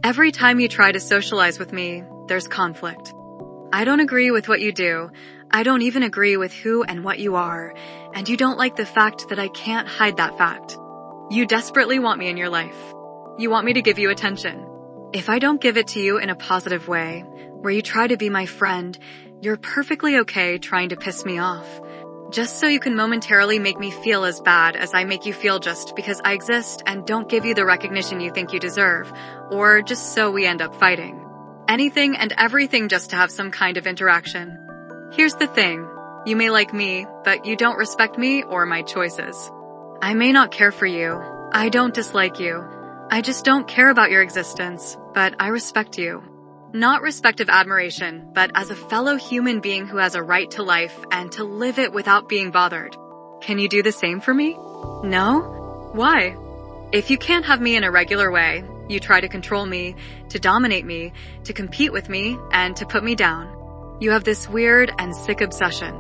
Every time you try to socialize with me, there's conflict. I don't agree with what you do. I don't even agree with who and what you are. And you don't like the fact that I can't hide that fact. You desperately want me in your life. You want me to give you attention. If I don't give it to you in a positive way, where you try to be my friend, you're perfectly okay trying to piss me off. Just so you can momentarily make me feel as bad as I make you feel just because I exist and don't give you the recognition you think you deserve, or just so we end up fighting. Anything and everything just to have some kind of interaction. Here's the thing. You may like me, but you don't respect me or my choices. I may not care for you. I don't dislike you. I just don't care about your existence, but I respect you. Not respect of admiration, but as a fellow human being who has a right to life and to live it without being bothered. Can you do the same for me? No? Why? If you can't have me in a regular way, you try to control me, to dominate me, to compete with me, and to put me down. You have this weird and sick obsession.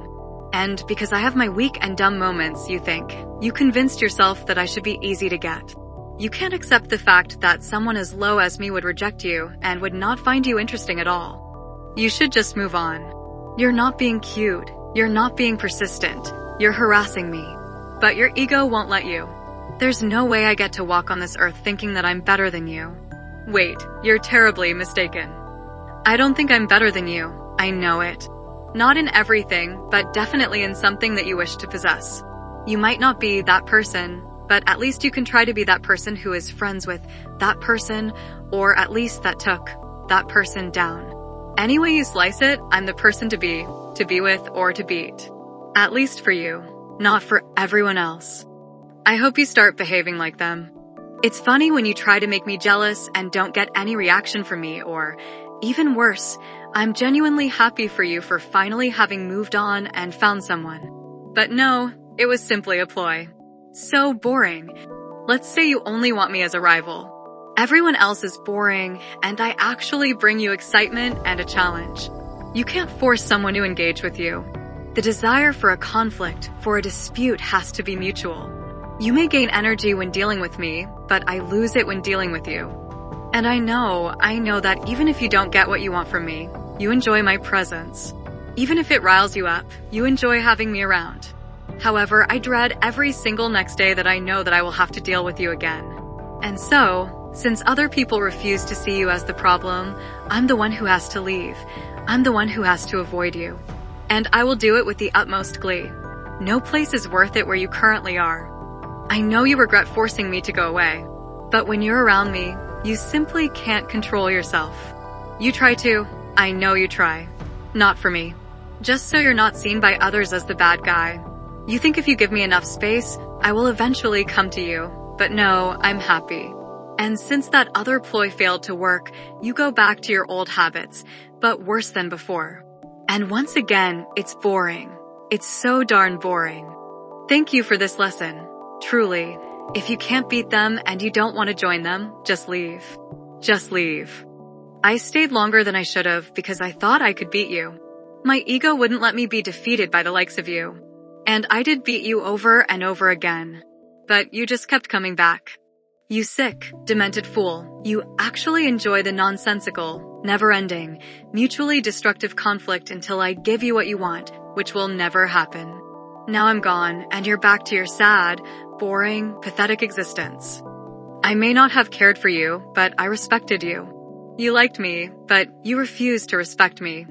And because I have my weak and dumb moments, you think, you convinced yourself that I should be easy to get. You can't accept the fact that someone as low as me would reject you and would not find you interesting at all. You should just move on. You're not being cute. You're not being persistent. You're harassing me. But your ego won't let you. There's no way I get to walk on this earth thinking that I'm better than you. Wait, you're terribly mistaken. I don't think I'm better than you. I know it. Not in everything, but definitely in something that you wish to possess. You might not be that person, but at least you can try to be that person who is friends with that person, or at least that took that person down. Any way you slice it, I'm the person to be with, or to beat. At least for you, not for everyone else. I hope you start behaving like them. It's funny when you try to make me jealous and don't get any reaction from me, or even worse, I'm genuinely happy for you for finally having moved on and found someone. But no, it was simply a ploy. So boring. Let's say you only want me as a rival. Everyone else is boring, and I actually bring you excitement and a challenge. You can't force someone to engage with you. The desire for a conflict, for a dispute, has to be mutual. You may gain energy when dealing with me, but I lose it when dealing with you. And I know that even if you don't get what you want from me, you enjoy my presence. Even if it riles you up, you enjoy having me around. However, I dread every single next day that I know that I will have to deal with you again. And so, since other people refuse to see you as the problem, I'm the one who has to leave. I'm the one who has to avoid you. And I will do it with the utmost glee. No place is worth it where you currently are. I know you regret forcing me to go away, but when you're around me, you simply can't control yourself. You try to. I know you try. Not for me. Just so you're not seen by others as the bad guy. You think if you give me enough space, I will eventually come to you. But no, I'm happy. And since that other ploy failed to work, you go back to your old habits, but worse than before. And once again, it's boring. It's so darn boring. Thank you for this lesson. Truly, if you can't beat them and you don't want to join them, just leave. Just leave. I stayed longer than I should have because I thought I could beat you. My ego wouldn't let me be defeated by the likes of you. And I did beat you over and over again. But you just kept coming back. You sick, demented fool. You actually enjoy the nonsensical, never-ending, mutually destructive conflict until I give you what you want, which will never happen. Now I'm gone, and you're back to your sad, boring, pathetic existence. I may not have cared for you, but I respected you. You liked me, but you refused to respect me,